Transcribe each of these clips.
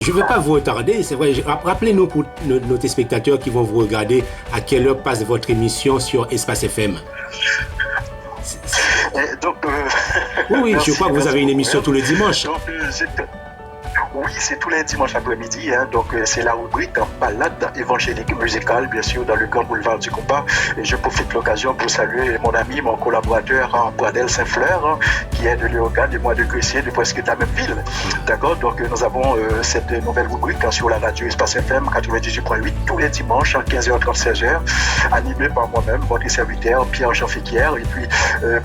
Je ne veux pas vous retarder, c'est vrai. Rappelez-nous pour nos téléspectateurs qui vont vous regarder à quelle heure passe votre émission sur Espace FM. Donc, oui, je crois que vous avez une émission tous les dimanches. Donc, oui, c'est tous les dimanches après-midi. Donc, c'est la rubrique balade évangélique musicale, bien sûr, dans le Grand Boulevard du Compas. Et je profite de l'occasion pour saluer mon ami, mon collaborateur, Pradel Saint-Fleur, qui est de Léogane et moi de Gressier, de presque la même ville. D'accord? Donc, nous avons cette nouvelle rubrique sur la radio Espace FM 98.8 tous les dimanches, 15h30, 16h, animée par moi-même, votre serviteur, Pierre-Jean Féquière, et puis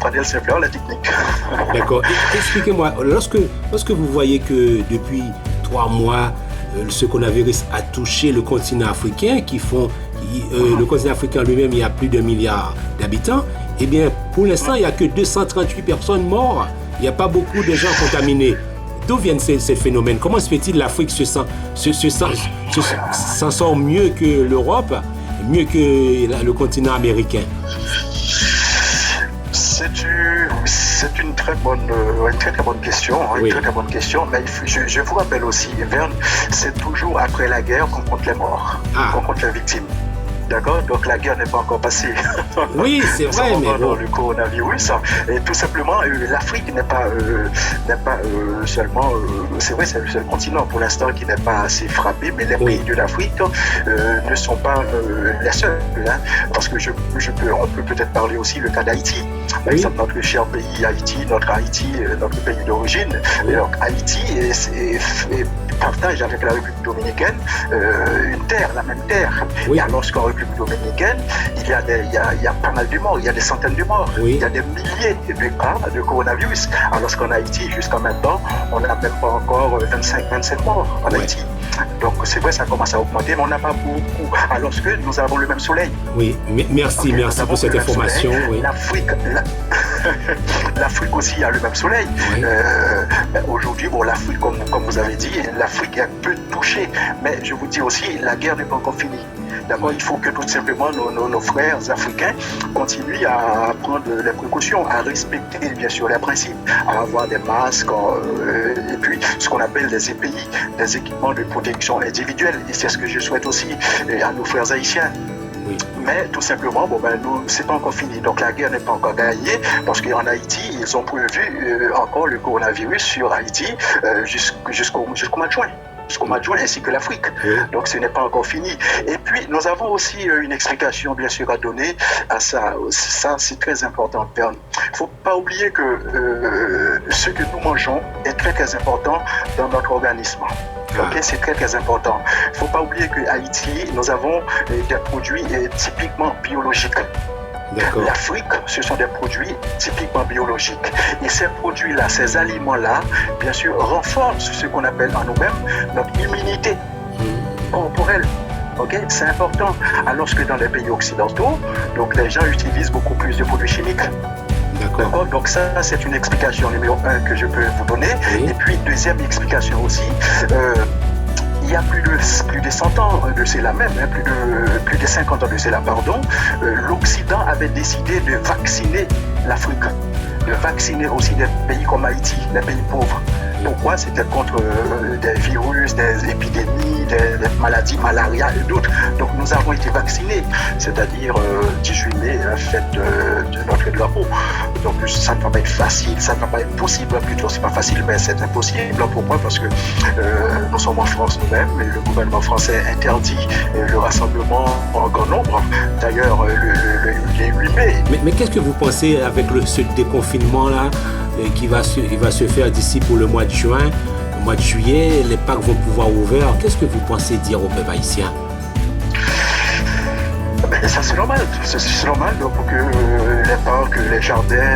Pradel Saint-Fleur, la technique. D'accord. Expliquez-moi, lorsque vous voyez que depuis 3 mois, ce coronavirus a touché le continent africain, le continent africain lui-même, il y a plus d'1 milliard d'habitants, eh bien, pour l'instant, il n'y a que 238 personnes mortes. Il n'y a pas beaucoup de gens contaminés. D'où viennent ces phénomènes? Comment se fait-il l'Afrique s'en sort mieux que l'Europe, mieux que le continent américain? C'est une très bonne question, oui. Très bonne question. Mais je vous rappelle aussi, Verne, c'est toujours après la guerre qu'on compte les morts, qu'on compte les victimes. D'accord? Donc la guerre n'est pas encore passée. Oui, c'est vrai, mais bon. Le coronavirus, et tout simplement, l'Afrique n'est pas seulement, c'est vrai, c'est le seul continent pour l'instant qui n'est pas assez frappé, mais les pays de l'Afrique ne sont pas les seuls, parce que on peut peut-être parler aussi le cas d'Haïti. Par exemple, notre cher pays Haïti, notre pays d'origine. Et donc Haïti partage avec la République dominicaine une terre, la même terre. Oui. Et alors qu'en République dominicaine, il y a pas mal de morts, il y a des centaines de morts, il y a des milliers de cas de coronavirus. Alors qu'en Haïti, jusqu'à maintenant, on n'a même pas encore 25 morts en Haïti. Donc c'est vrai, ça commence à augmenter, mais on n'a pas beaucoup. Alors que nous avons le même soleil. Oui, merci pour cette information. Oui. L'Afrique aussi a le même soleil. Oui. Aujourd'hui, l'Afrique, comme vous avez dit, l'Afrique est un peu touchée. Mais je vous dis aussi, la guerre n'est pas encore finie. D'abord, il faut que tout simplement nos frères africains continuent à prendre les précautions, à respecter bien sûr les principes, à avoir des masques et puis ce qu'on appelle des EPI, des équipements de protection individuelle. Et c'est ce que je souhaite aussi à nos frères haïtiens. Oui. Mais tout simplement, c'est pas encore fini. Donc la guerre n'est pas encore gagnée parce qu'en Haïti, ils ont prévu encore le coronavirus sur Haïti jusqu'au mois de juin. Jusqu'au mois de juin, ainsi que l'Afrique. Oui. Donc ce n'est pas encore fini. Et puis nous avons aussi une explication bien sûr à donner à ça. Ça c'est très important. Il ne faut pas oublier que ce que nous mangeons est très très important dans notre organisme. Okay, c'est très très important. Il ne faut pas oublier qu'à Haïti, nous avons des produits typiquement biologiques. D'accord. L'Afrique, ce sont des produits typiquement biologiques. Et ces produits-là, ces aliments-là, bien sûr, renforcent ce qu'on appelle en nous-mêmes notre immunité corporelle. Okay? C'est important. Alors que dans les pays occidentaux, donc les gens utilisent beaucoup plus de produits chimiques. D'accord. Donc ça, c'est une explication numéro 1 que je peux vous donner. Oui. Et puis, deuxième explication aussi, il y a plus de 100 ans de cela même, plus de 50 ans de cela, pardon, l'Occident avait décidé de vacciner l'Afrique, de vacciner aussi des pays comme Haïti, des pays pauvres. Pourquoi? C'était contre des virus, des épidémies, des maladies, malaria et d'autres. Donc nous avons été vaccinés, c'est-à-dire 18 mai, fête de notre drapeau. Donc ça ne va pas être facile, ça ne va pas être possible, plutôt c'est pas facile, mais c'est impossible. Pourquoi? Parce que nous sommes en France nous-mêmes et le gouvernement français interdit le rassemblement en grand nombre. D'ailleurs, le 8 mai. Mais qu'est-ce que vous pensez avec ce déconfinement-là qui va se faire d'ici pour le mois de juin, au mois de juillet, les parcs vont pouvoir ouvrir. Qu'est-ce que vous pensez dire aux peuple haïtien? Ça c'est normal, donc pour que les parcs, les jardins,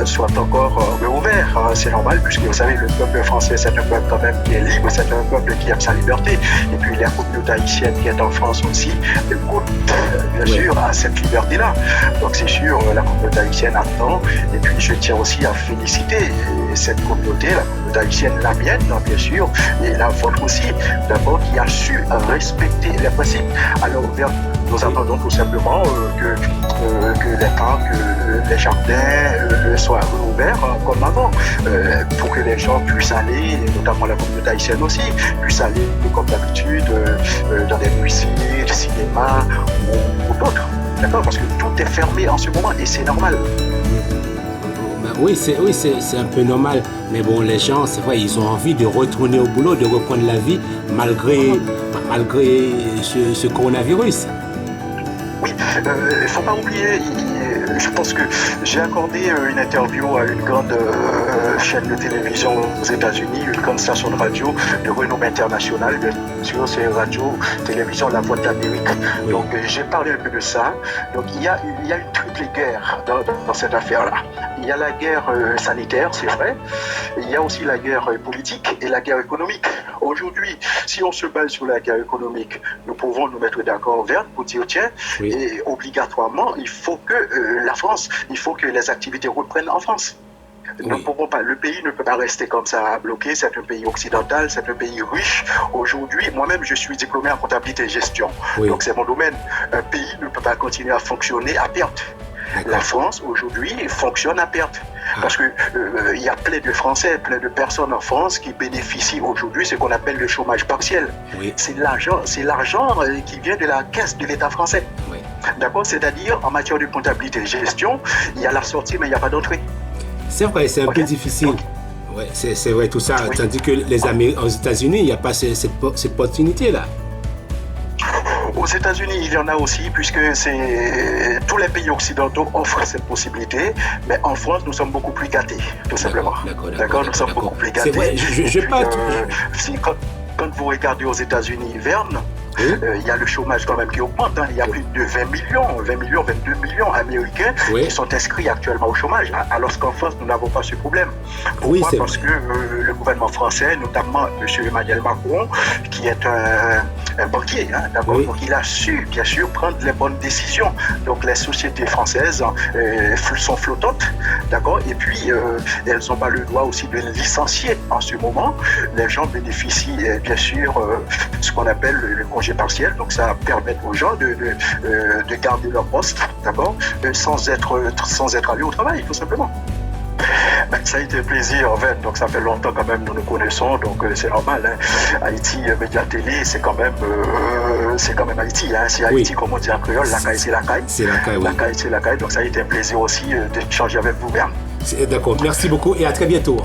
soient encore ouverts. C'est normal puisque vous savez le peuple français c'est un peuple quand même qui est libre, c'est un peuple qui aime sa liberté. Et puis la communauté haïtienne qui est en France aussi écoute bien sûr à cette liberté-là. Donc c'est sûr la communauté haïtienne attend. Et puis je tiens aussi à féliciter cette communauté, la communauté haïtienne, la mienne bien sûr, et la vôtre aussi, d'abord qui a su respecter les principes. Alors, Nous attendons tout simplement que les parcs, les jardins soient ouverts comme avant, pour que les gens puissent aller, notamment la communauté haïtienne aussi, puissent aller comme d'habitude dans des musées, des cinémas ou d'autres. D'accord? Parce que tout est fermé en ce moment et c'est normal. Oui, c'est un peu normal. Mais bon, les gens, c'est vrai, ils ont envie de retourner au boulot, de reprendre la vie malgré ce coronavirus. Oui, il ne faut pas oublier, je pense que j'ai accordé une interview à une grande chaîne de télévision aux États-Unis, une grande station de radio de renommée internationale, bien sûr, c'est Radio-Télévision La Voix de l'Amérique. Oui. Donc j'ai parlé un peu de ça. Donc il y a une triple guerre dans cette affaire-là. Il y a la guerre sanitaire, c'est vrai. Il y a aussi la guerre politique et la guerre économique. Aujourd'hui, si on se base sur la guerre économique, nous pouvons nous mettre d'accord pour dire, tiens, oui. Et obligatoirement, il faut que la France, il faut que les activités reprennent en France. Oui. Nous ne pouvons pas, le pays ne peut pas rester comme ça bloqué, c'est un pays occidental, c'est un pays riche. Aujourd'hui, moi-même, je suis diplômé en comptabilité et gestion. Oui. Donc c'est mon domaine. Un pays ne peut pas continuer à fonctionner à perte. La France, aujourd'hui, fonctionne à perte. Parce que il y a plein de Français, plein de personnes en France qui bénéficient aujourd'hui de ce qu'on appelle le chômage partiel. Oui. C'est l'argent qui vient de la caisse de l'État français. Oui. D'accord? C'est-à-dire, en matière de comptabilité et gestion, il y a la sortie, mais il n'y a pas d'entrée. C'est vrai, c'est un peu difficile. Ouais, c'est vrai tout ça. Oui. Tandis que aux États-Unis, il n'y a pas cette opportunité-là. Aux États-Unis, il y en a aussi, puisque tous les pays occidentaux offrent cette possibilité, mais en France, nous sommes beaucoup plus gâtés, tout simplement. D'accord, nous sommes beaucoup plus gâtés. C'est vrai, quand vous regardez aux États-Unis, Verne, il y a le chômage quand même qui augmente. Hein. Il y a plus de 22 millions Américains qui sont inscrits actuellement au chômage, alors qu'en France, nous n'avons pas ce problème. Pourquoi? Parce que le gouvernement français, notamment M. Emmanuel Macron, qui est un banquier, hein, d'accord, donc il a su, bien sûr, prendre les bonnes décisions. Donc les sociétés françaises sont flottantes, d'accord, et puis elles n'ont pas le droit aussi de licencier en ce moment. Les gens bénéficient, bien sûr, ce qu'on appelle le congé partiel, donc ça permet aux gens de garder leur poste, d'accord, sans être allés au travail, tout simplement. Ben, ça a été un plaisir, en fait. Donc ça fait longtemps quand même nous nous connaissons, donc c'est normal. Hein. Haïti, Média Télé, c'est quand même Haïti. Hein. C'est Haïti, comme on dit en créole, la caille c'est la caille. C'est la caille, oui. La caille c'est la caille, donc ça a été un plaisir aussi d'échanger avec vous, Berne. D'accord, merci beaucoup et à très bientôt.